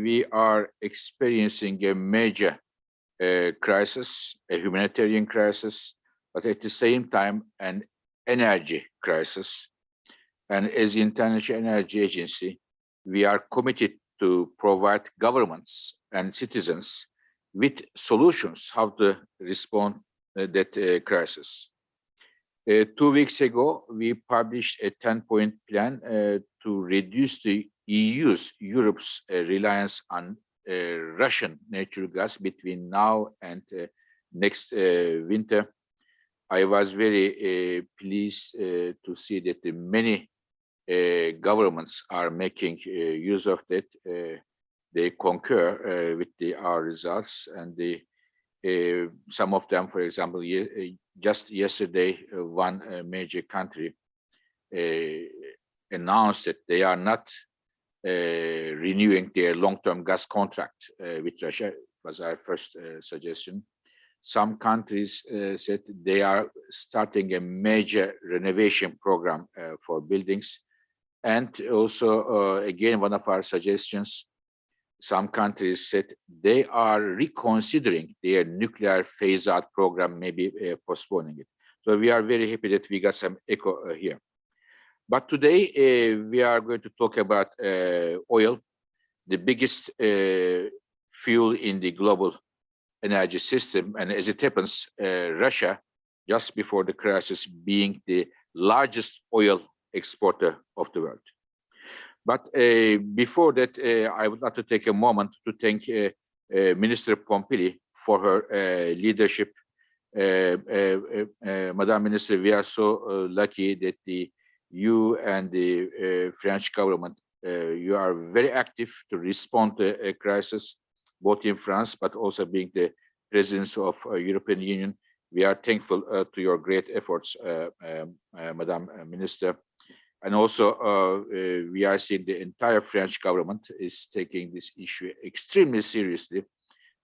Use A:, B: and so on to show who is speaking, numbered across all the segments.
A: we are experiencing a major crisis, a humanitarian crisis, but at the same time, an energy crisis. And as the International Energy Agency, we are committed to provide governments and citizens with solutions how to respond to that crisis. 2 weeks ago, we published a 10-point plan to reduce the Europe's reliance on Russian natural gas between now and next winter. I was very pleased to see that many governments are making use of that. They concur with our results, and some of them, for example, just yesterday, one major country announced that they are not renewing their long-term gas contract with Russia. It was our first suggestion. Some countries said they are starting a major renovation program for buildings. And also, again, one of our suggestions, some countries said they are reconsidering their nuclear phase-out program, maybe postponing it. So we are very happy that we got some echo here. But today, we are going to talk about oil, the biggest fuel in the global energy system. And as it happens, Russia, just before the crisis, being the largest oil exporter of the world. But before that, I would like to take a moment to thank Minister Pompili for her leadership. Madam Minister, we are so lucky that you and the French government, you are very active to respond to a crisis, both in France, but also being the president of European Union. We are thankful to your great efforts, Madam Minister. And also, we are seeing the entire French government is taking this issue extremely seriously.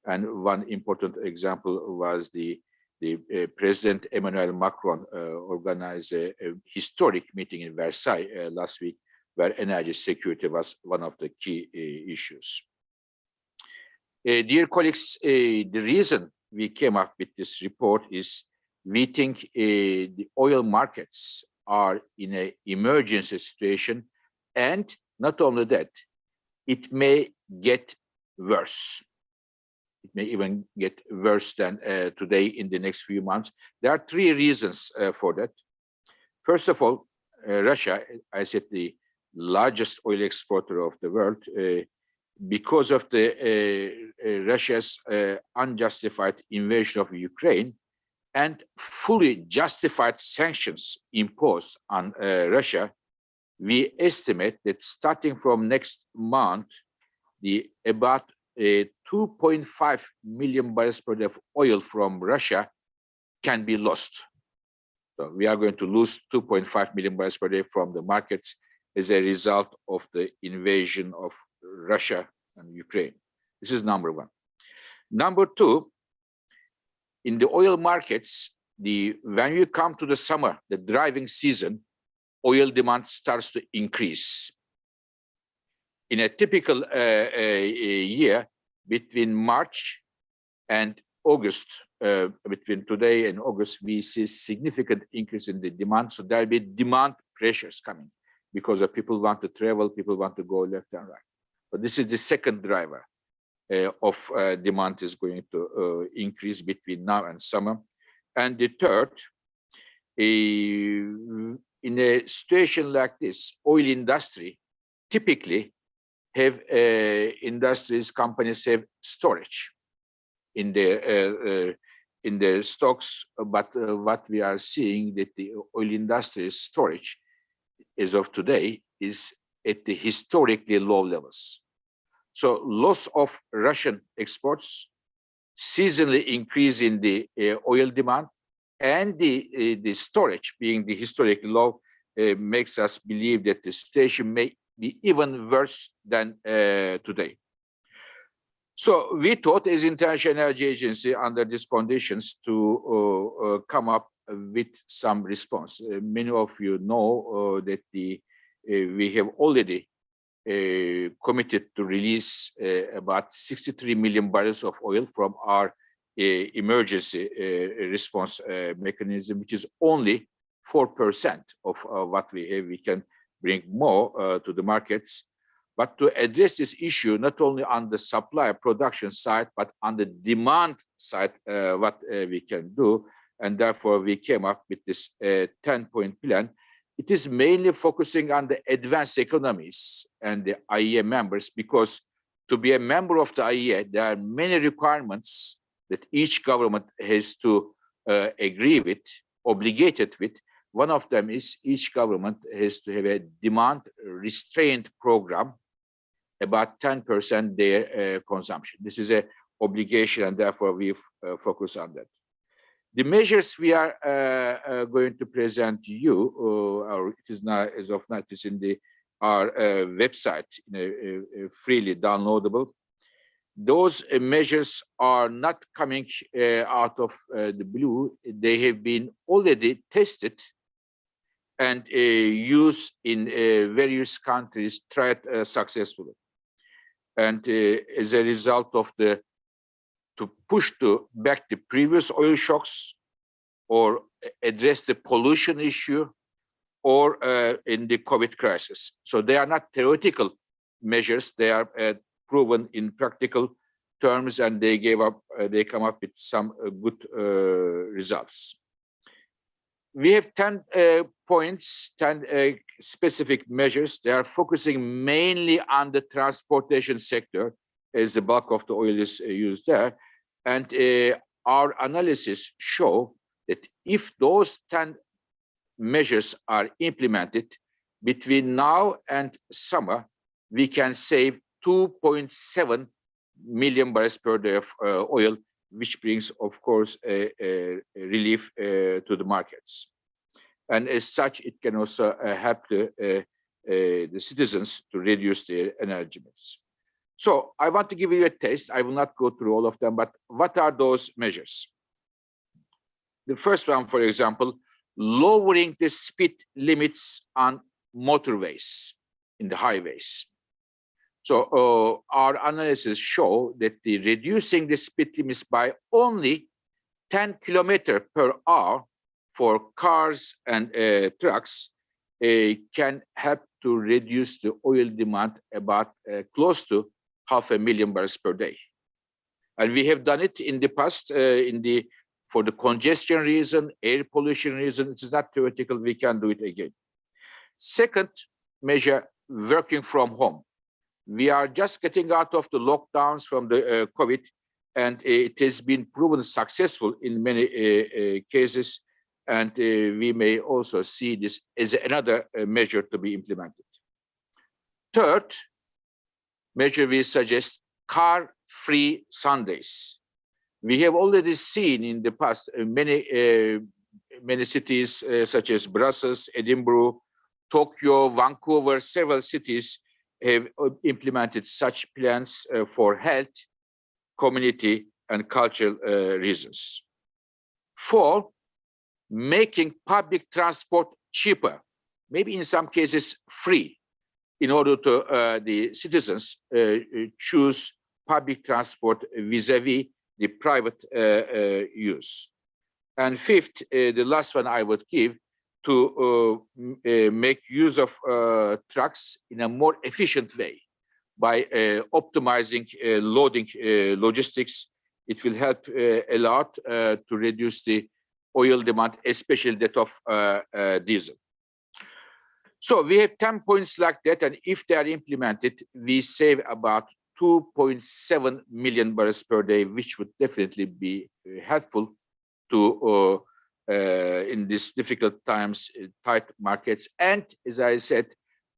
A: And one important example was the President Emmanuel Macron organized a historic meeting in Versailles last week, where energy security was one of the key issues. Dear colleagues, the reason we came up with this report is we think the oil markets are in an emergency situation, and not only that, it may get worse. It may even get worse than today in the next few months. There are three reasons for that. First of all, Russia, I said the largest oil exporter of the world, because of the Russia's unjustified invasion of Ukraine and fully justified sanctions imposed on Russia, we estimate that starting from next month, about 2.5 million barrels per day of oil from Russia can be lost. So we are going to lose 2.5 million barrels per day from the markets as a result of the invasion of Russia and Ukraine. This is number one. Number two, in the oil markets, when you come to the summer, the driving season, oil demand starts to increase. In a typical year, between March and August, between today and August, we see significant increase in the demand. So there will be demand pressures coming because of people want to travel, people want to go left and right. But this is the second driver of demand is going to increase between now and summer. And the third, in a situation like this, oil industry typically have companies have storage in their stocks, but what we are seeing that the oil industry's storage as of today is at the historically low levels. So loss of Russian exports, seasonally increase in the oil demand, and the storage being the historically low makes us believe that the situation may be even worse than today. So we thought as International Energy Agency under these conditions to come up with some response. Many of you know that we have already committed to release about 63 million barrels of oil from our emergency response mechanism, which is only 4% of what we have. We can bring more to the markets. But to address this issue, not only on the supply production side, but on the demand side, what we can do. And therefore, we came up with this 10-point plan. It is mainly focusing on the advanced economies and the IEA members, because to be a member of the IEA, there are many requirements that each government has to agree with, obligated with. One of them is each government has to have a demand restraint program, about 10% their consumption. This is an obligation, and therefore we focus on that. The measures we are going to present to you, or it is now, as of now, it is in our website, freely downloadable. Those measures are not coming out of the blue. They have been already tested and used in various countries, tried successfully. And as a result of to push back the previous oil shocks, or address the pollution issue, or in the COVID crisis. So they are not theoretical measures; they are proven in practical terms, and they come up with some good results. We have 10 points, 10 specific measures. They are focusing mainly on the transportation sector, as the bulk of the oil is used there. And our analysis show that if those 10 measures are implemented between now and summer, we can save 2.7 million barrels per day of oil, which brings, of course, a relief to the markets. And as such, it can also help the citizens to reduce their energy bills. So I want to give you a taste. I will not go through all of them, but what are those measures? The first one, for example, lowering the speed limits on motorways in the highways. So our analysis show that reducing the speed limits by only 10 kilometers per hour for cars and trucks can help to reduce the oil demand about close to 500,000 barrels per day. And we have done it in the past for the congestion reason, air pollution reason. It's not theoretical, we can do it again. Second measure, working from home. We are just getting out of the lockdowns from the COVID, and it has been proven successful in many cases. And we may also see this as another measure to be implemented. Third measure, we suggest car-free Sundays. We have already seen in the past many cities such as Brussels, Edinburgh, Tokyo, Vancouver, several cities have implemented such plans for health, community, and cultural reasons. Four, making public transport cheaper, maybe in some cases free, in order to the citizens choose public transport vis-a-vis the private use. And fifth, the last one I would give, to make use of trucks in a more efficient way by optimizing loading logistics. It will help a lot to reduce the oil demand, especially that of diesel. So we have 10 points like that, and if they are implemented, we save about 2.7 million barrels per day, which would definitely be helpful to in these difficult times, tight markets, and as I said,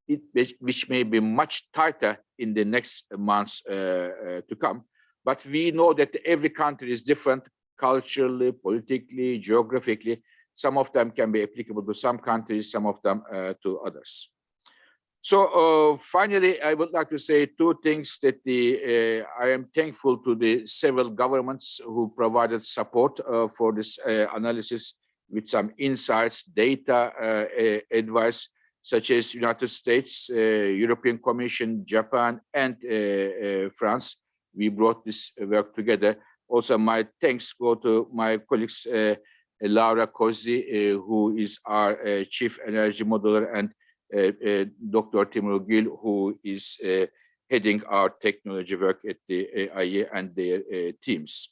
A: which may be much tighter in the next months to come. But we know that every country is different culturally, politically, geographically. Some of them can be applicable to some countries, some of them to others. So finally, I would like to say two things that I am thankful to the several governments who provided support for this analysis with some insights, data, advice. such as United States, European Commission, Japan, and France. We brought this work together. Also, my thanks go to my colleagues, Laura Kozzi, who is our Chief Energy Modeler, and Dr. Timur Gül, who is heading our technology work at the IEA and their teams.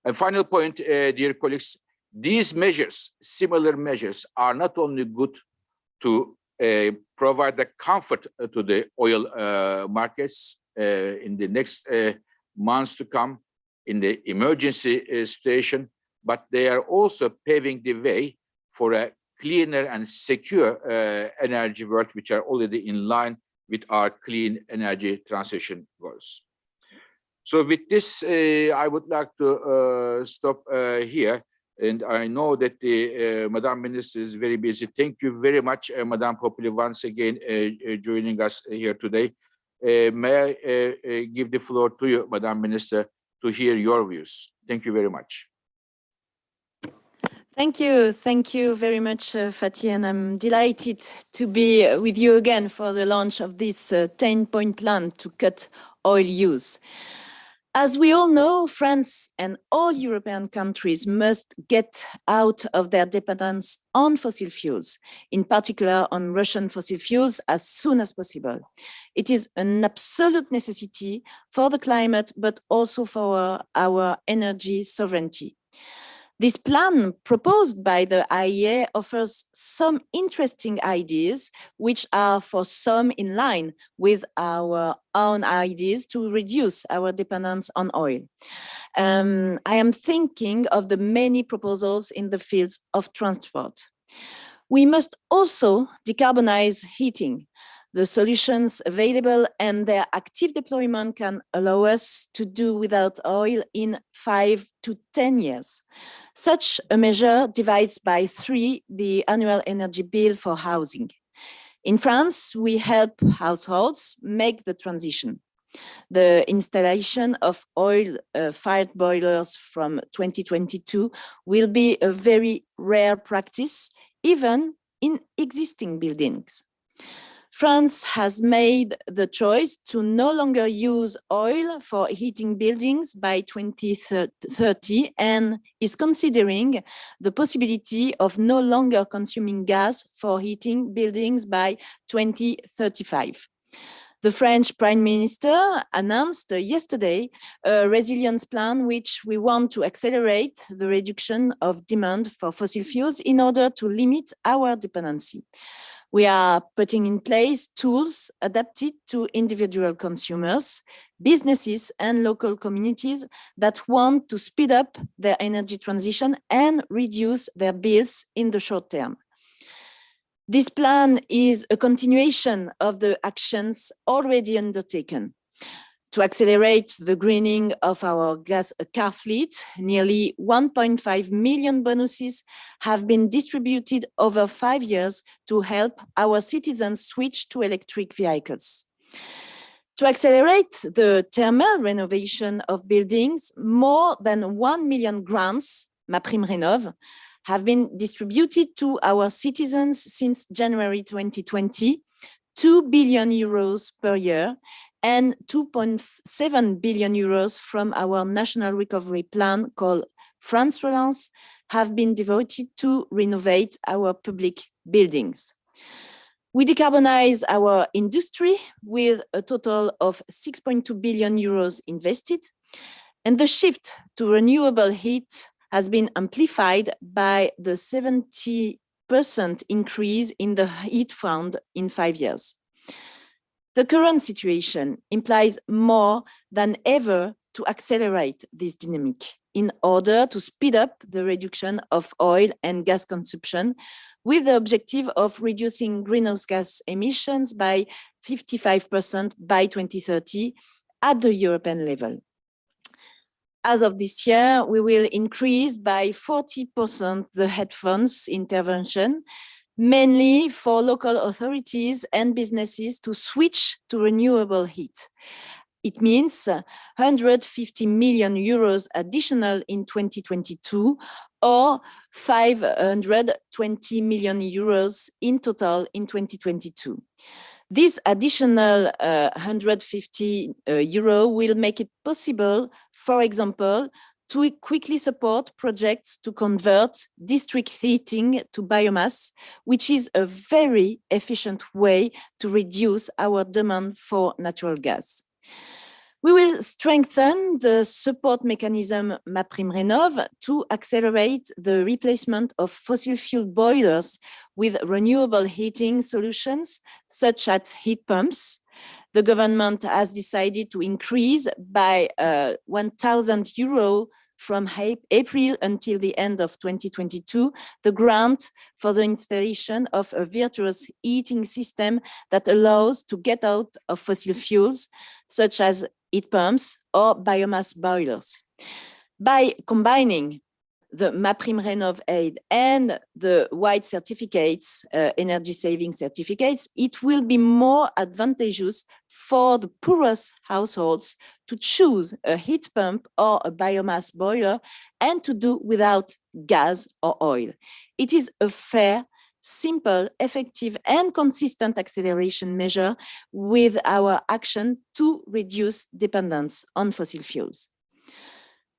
A: And final point, dear colleagues, these measures, similar measures, are not only good to provide the comfort to the oil markets in the next months to come in the emergency situation, but they are also paving the way for a cleaner and secure energy world, which are already in line with our clean energy transition goals. So with this, I would like to stop here. And I know that the Madam Minister is very busy. Thank you very much, Madam Populi, once again joining us here today. May I give the floor to you, Madam Minister, to hear your views. Thank you very much.
B: Thank you very much, Fatih, and I'm delighted to be with you again for the launch of this 10-point plan to cut oil use. As we all know, France and all European countries must get out of their dependence on fossil fuels, in particular on Russian fossil fuels, as soon as possible. It is an absolute necessity for the climate, but also for our energy sovereignty. This plan proposed by the IEA offers some interesting ideas, which are for some in line with our own ideas to reduce our dependence on oil. I am thinking of the many proposals in the fields of transport. We must also decarbonize heating. The solutions available and their active deployment can allow us to do without oil in 5 to 10 years. Such a measure divides by 3 the annual energy bill for housing. In France, we help households make the transition. The installation of oil-fired boilers from 2022 will be a very rare practice, even in existing buildings. France has made the choice to no longer use oil for heating buildings by 2030 and is considering the possibility of no longer consuming gas for heating buildings by 2035. The French Prime Minister announced yesterday a resilience plan which we want to accelerate the reduction of demand for fossil fuels in order to limit our dependency. We are putting in place tools adapted to individual consumers, businesses, and local communities that want to speed up their energy transition and reduce their bills in the short term. This plan is a continuation of the actions already undertaken. To accelerate the greening of our car fleet, nearly 1.5 million bonuses have been distributed over 5 years to help our citizens switch to electric vehicles. To accelerate the thermal renovation of buildings, more than 1 million grants, MaPrimeRénov', have been distributed to our citizens since January 2020, 2 billion euros per year, and 2.7 billion euros from our national recovery plan called France Relance have been devoted to renovate our public buildings. We decarbonize our industry with a total of 6.2 billion euros invested, and the shift to renewable heat has been amplified by the 70% increase in the heat fund in 5 years. The current situation implies more than ever to accelerate this dynamic in order to speed up the reduction of oil and gas consumption with the objective of reducing greenhouse gas emissions by 55% by 2030 at the European level. As of this year, we will increase by 40% the head funds intervention, mainly for local authorities and businesses to switch to renewable heat. It means 150 million euros additional in 2022 or 520 million euros in total in 2022. This additional 150 euro will make it possible, for example, to quickly support projects to convert district heating to biomass, which is a very efficient way to reduce our demand for natural gas. We will strengthen the support mechanism MaPrimeRénov' to accelerate the replacement of fossil fuel boilers with renewable heating solutions, such as heat pumps. The government has decided to increase by 1,000 euro from April until the end of 2022, the grant for the installation of a virtuous heating system that allows to get out of fossil fuels, such as heat pumps or biomass boilers. By combining the MaPrimeRénov' aid and the white certificates, energy saving certificates, it will be more advantageous for the poorest households to choose a heat pump or a biomass boiler and to do without gas or oil. It is a fair, simple, effective, and consistent acceleration measure with our action to reduce dependence on fossil fuels.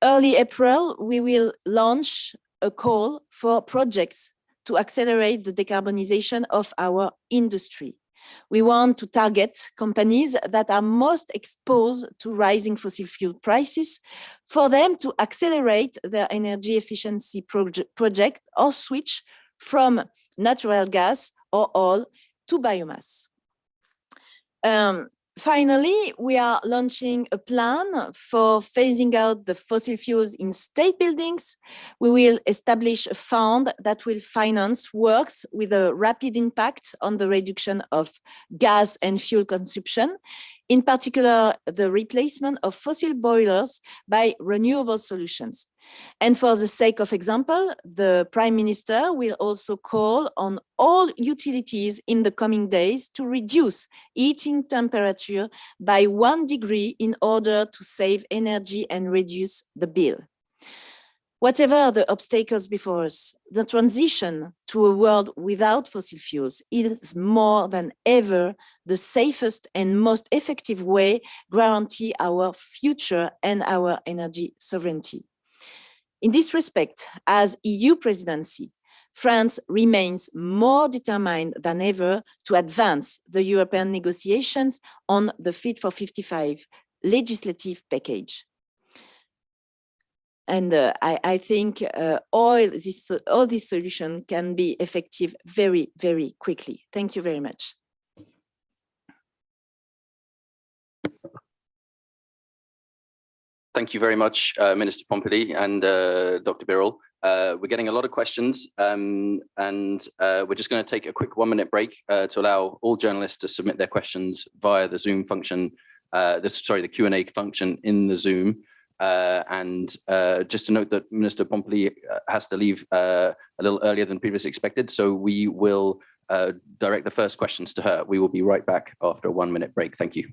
B: Early April, we will launch a call for projects to accelerate the decarbonization of our industry. We want to target companies that are most exposed to rising fossil fuel prices for them to accelerate their energy efficiency project or switch from natural gas or oil to biomass. Finally, we are launching a plan for phasing out the fossil fuels in state buildings. We will establish a fund that will finance works with a rapid impact on the reduction of gas and fuel consumption, in particular, the replacement of fossil boilers by renewable solutions. And for the sake of example, the Prime Minister will also call on all utilities in the coming days to reduce heating temperature by 1 degree in order to save energy and reduce the bill. Whatever the obstacles before us, the transition to a world without fossil fuels is more than ever the safest and most effective way to guarantee our future and our energy sovereignty. In this respect, as EU presidency, France remains more determined than ever to advance the European negotiations on the Fit for 55 legislative package. And I think all these solutions can be effective very, very quickly. Thank you very much.
C: Thank you very much, Minister Pompili and Dr. Birol. We're getting a lot of questions, and we're just going to take a quick 1-minute break to allow all journalists to submit their questions via the Zoom function, the Q&A function in the Zoom. And just to note that Minister Pompili has to leave a little earlier than previously expected, so we will direct the first questions to her. We will be right back after a 1-minute break. Thank you.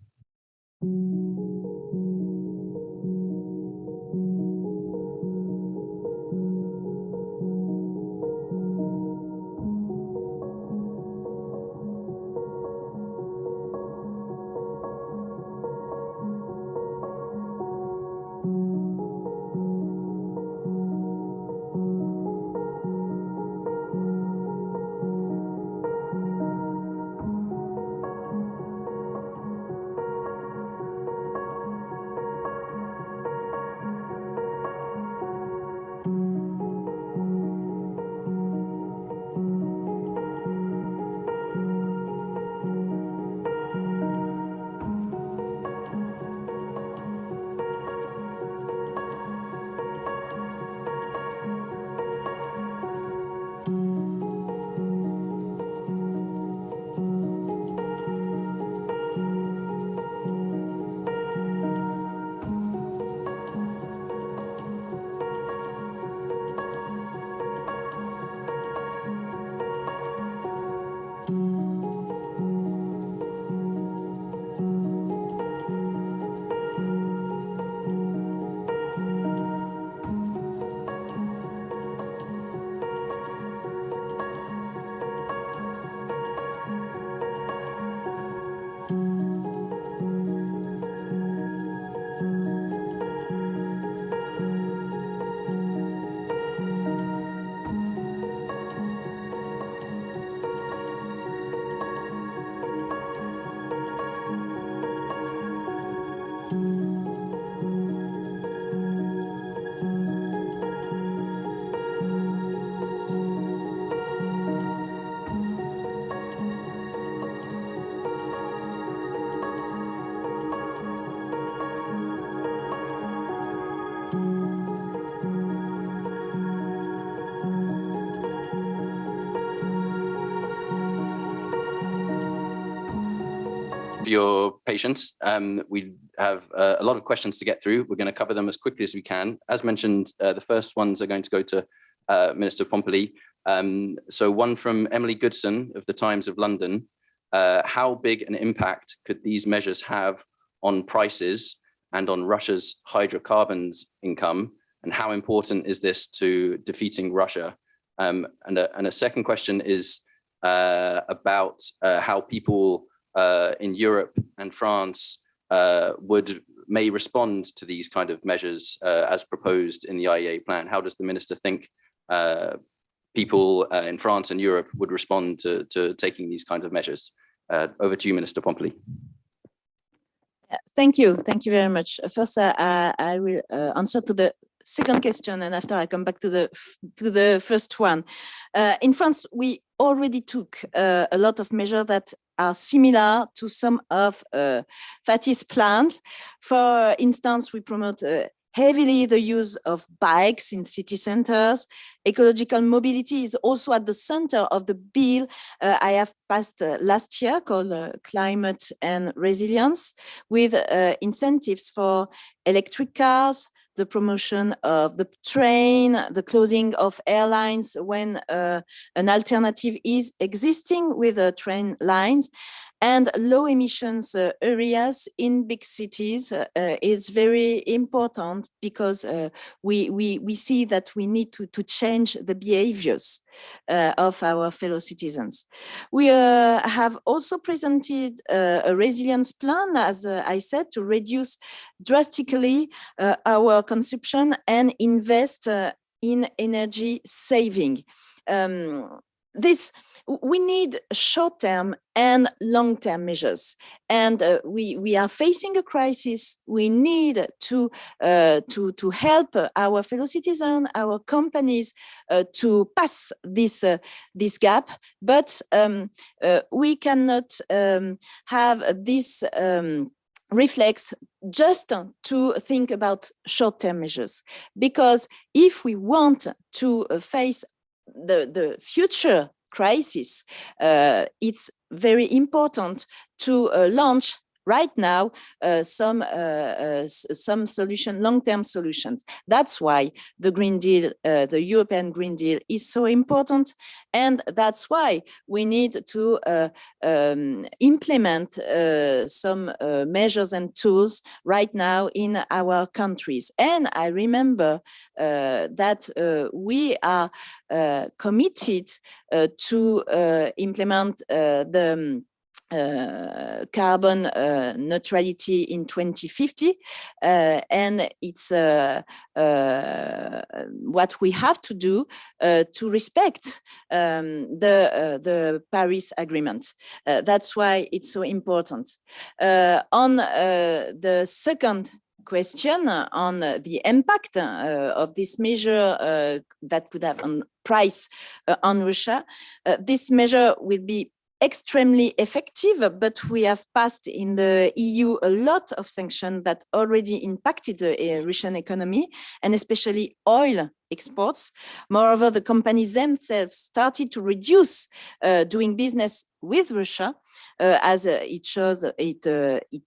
C: your patience. We have a lot of questions to get through. We're going to cover them as quickly as we can. As mentioned, the first ones are going to go to Minister Pompili. So one from Emily Goodson of the Times of London. How big an impact could these measures have on prices and on Russia's hydrocarbons income? And how important is this to defeating Russia? And a second question is about how people in Europe and France may respond to these kind of measures as proposed in the IEA plan. How does the minister think people in France and Europe would respond to taking these kind of measures? Over to you, Minister Pompili.
B: Thank you very much. First, I will answer to the second question, and after I come back to the first one. In France, we already took a lot of measures that are similar to some of Fatih's plans. For instance, we promote heavily the use of bikes in city centers. Ecological mobility is also at the center of the bill I have passed last year called Climate and Resilience, with incentives for electric cars, the promotion of the train, the closing of airlines when an alternative is existing with train lines, and low emissions areas in big cities is very important because we see that we need to change the behaviors of our fellow citizens. We have also presented a resilience plan, as I said, to reduce drastically our consumption and invest in energy saving. We need short-term and long-term measures, and we are facing a crisis. We need to help our fellow citizens, our companies, to pass this gap. But we cannot have this reflex just to think about short-term measures, because if we want to face the future crisis, it's very important to launch right now some solution, long-term solutions. That's why the Green Deal, the European Green Deal, is so important, and that's why we need to implement some measures and tools right now in our countries. And I remember that we are committed to implement the carbon neutrality in 2050, and it's what we have to do to respect the Paris Agreement. That's why it's so important. On the second question on the impact of this measure that could have on price on Russia, this measure will be extremely effective, but we have passed in the EU a lot of sanctions that already impacted the Russian economy, and especially oil exports. Moreover, the companies themselves started to reduce doing business with Russia, as it shows it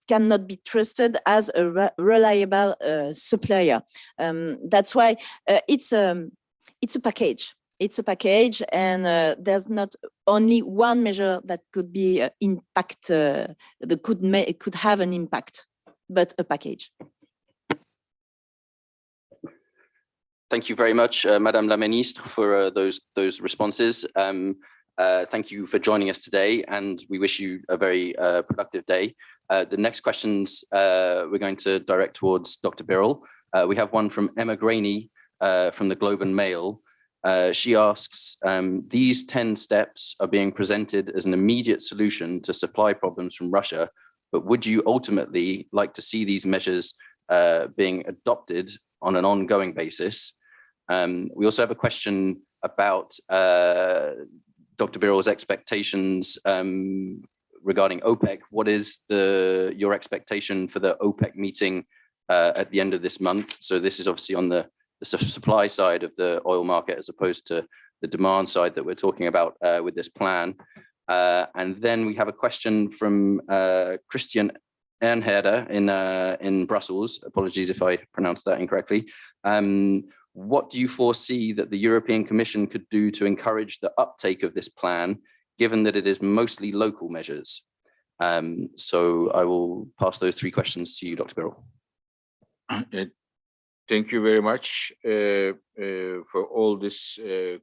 B: cannot be trusted as a reliable supplier. That's why it's a package. It's a package, and there's not only one measure that could be that could have an impact, but a package.
C: Thank you very much, Madame la Ministre, for those responses. Thank you for joining us today, and we wish you a very productive day. The next questions we're going to direct towards Dr. Birol. We have one from Emma Graney from the Globe and Mail. She asks, these 10 steps are being presented as an immediate solution to supply problems from Russia, but would you ultimately like to see these measures being adopted on an ongoing basis? We also have a question about Dr. Birol's expectations regarding OPEC. What is your expectation for the OPEC meeting at the end of this month? So this is obviously on the supply side of the oil market, as opposed to the demand side that we're talking about with this plan. And then we have a question from Christian Ernherder in Brussels. Apologies if I pronounced that incorrectly. What do you foresee that the European Commission could do to encourage the uptake of this plan, given that it is mostly local measures? So I will pass those three questions to you, Dr. Birol.
A: Thank you very much for all these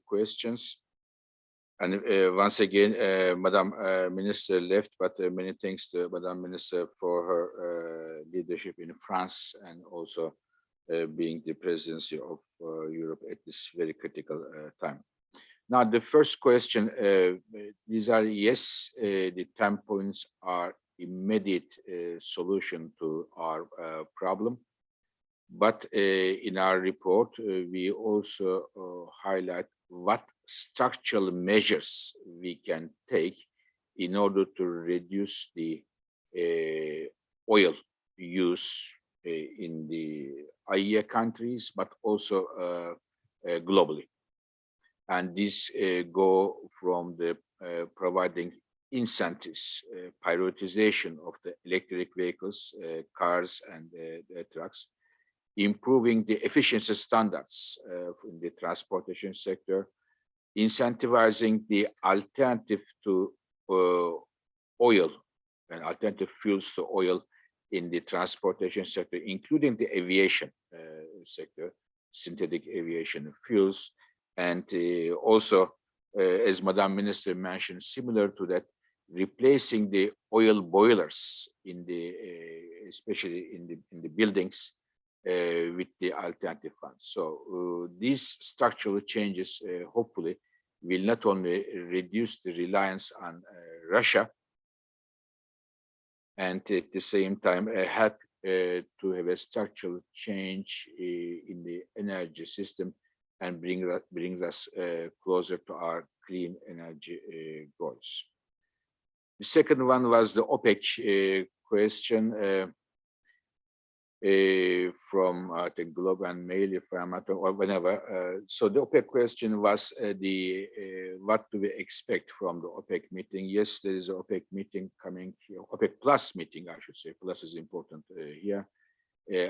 A: questions. And once again, Madam Minister left, but many thanks to Madam Minister for her leadership in France and also being the presidency of Europe at this very critical time. Now, the first question, these are, yes, the 10 points are immediate solution to our problem. But in our report, we also highlight what structural measures we can take in order to reduce the oil use in the IEA countries, but also globally. And this go from the providing incentives, prioritization of the electric vehicles, cars and trucks, improving the efficiency standards in the transportation sector, incentivizing the alternative to oil and alternative fuels to oil in the transportation sector, including the aviation sector, synthetic aviation fuels, and also, as Madam Minister mentioned, similar to that, replacing the oil boilers in the, especially in the buildings, with the alternative funds. So these structural changes hopefully will not only reduce the reliance on Russia, and at the same time help to have a structural change in the energy system and brings us closer to our clean energy goals. The second one was the OPEC question. From the Globe and Mail, if I'm not, or whenever. So the OPEC question was what do we expect from the OPEC meeting? Yes, there is an OPEC meeting coming here, OPEC Plus meeting, I should say. Plus is important here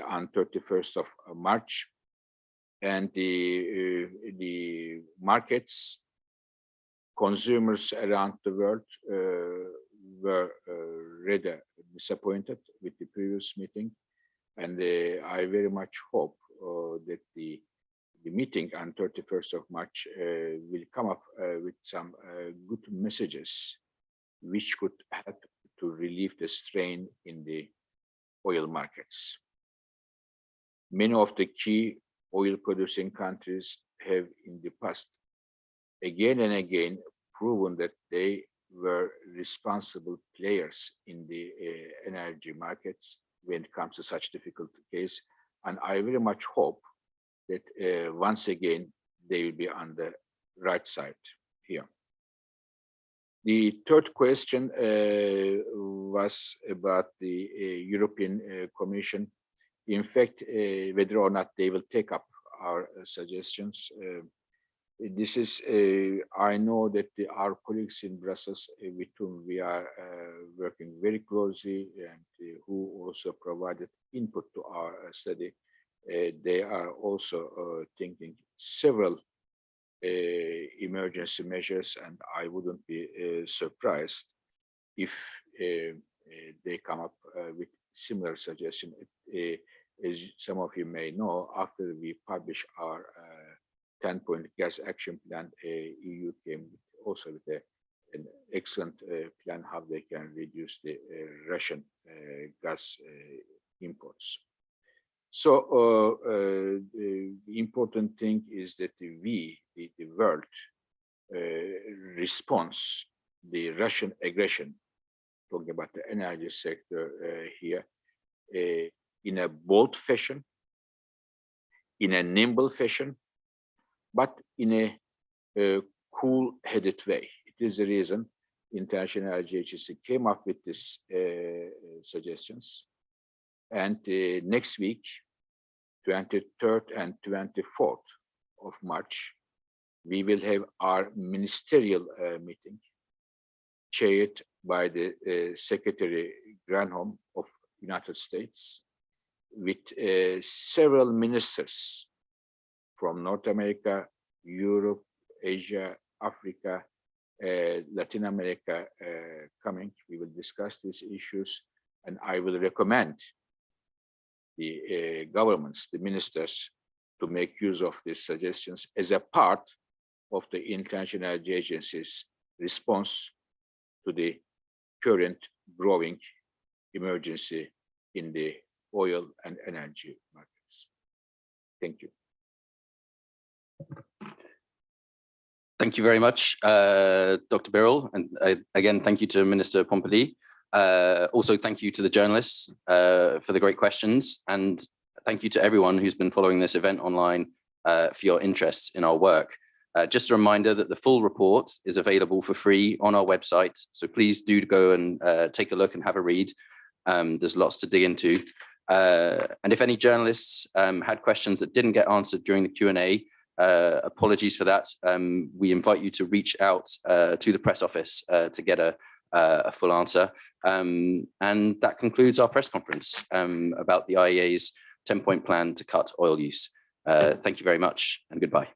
A: on 31st of March, and the markets, consumers around the world were rather disappointed with the previous meeting. And I very much hope that the meeting on 31st of March will come up with some good messages which could help to relieve the strain in the oil markets. Many of the key oil producing countries have in the past again and again proven that they were responsible players in the energy markets when it comes to such difficult case. And I very much hope that once again, they will be on the right side here. The third question was about the European Commission. In fact, whether or not they will take up our suggestions. This is, I know that our colleagues in Brussels with whom we are working very closely and who also provided input to our study, they are also thinking several emergency measures, and I wouldn't be surprised if they come up with similar suggestion. As some of you may know, after we publish our 10-point gas action plan, EU came also with an excellent plan how they can reduce the Russian gas imports. So the important thing is that we, the world, responds the Russian aggression, talking about the energy sector here, in a bold fashion, in a nimble fashion, but in a cool-headed way. It is the reason International Energy Agency came up with these suggestions. And next week, 23rd and 24th of March, we will have our ministerial meeting. chaired by the Secretary Granholm of United States, with several ministers from North America, Europe, Asia, Africa, Latin America coming. We will discuss these issues, and I will recommend the governments, the ministers, to make use of these suggestions as a part of the International Energy Agency's response to the current growing emergency in the oil and energy markets. Thank you.
C: Thank you very much, Dr. Birol. And again, thank you to Minister Pompili. Also, thank you to the journalists for the great questions. And thank you to everyone who's been following this event online for your interest in our work. Just a reminder that the full report is available for free on our website. So please do go and take a look and have a read. There's lots to dig into. And if any journalists had questions that didn't get answered during the Q&A, apologies for that. We invite you to reach out to the press office to get a full answer. And that concludes our press conference about the IEA's 10-point plan to cut oil use. Thank you very much and goodbye.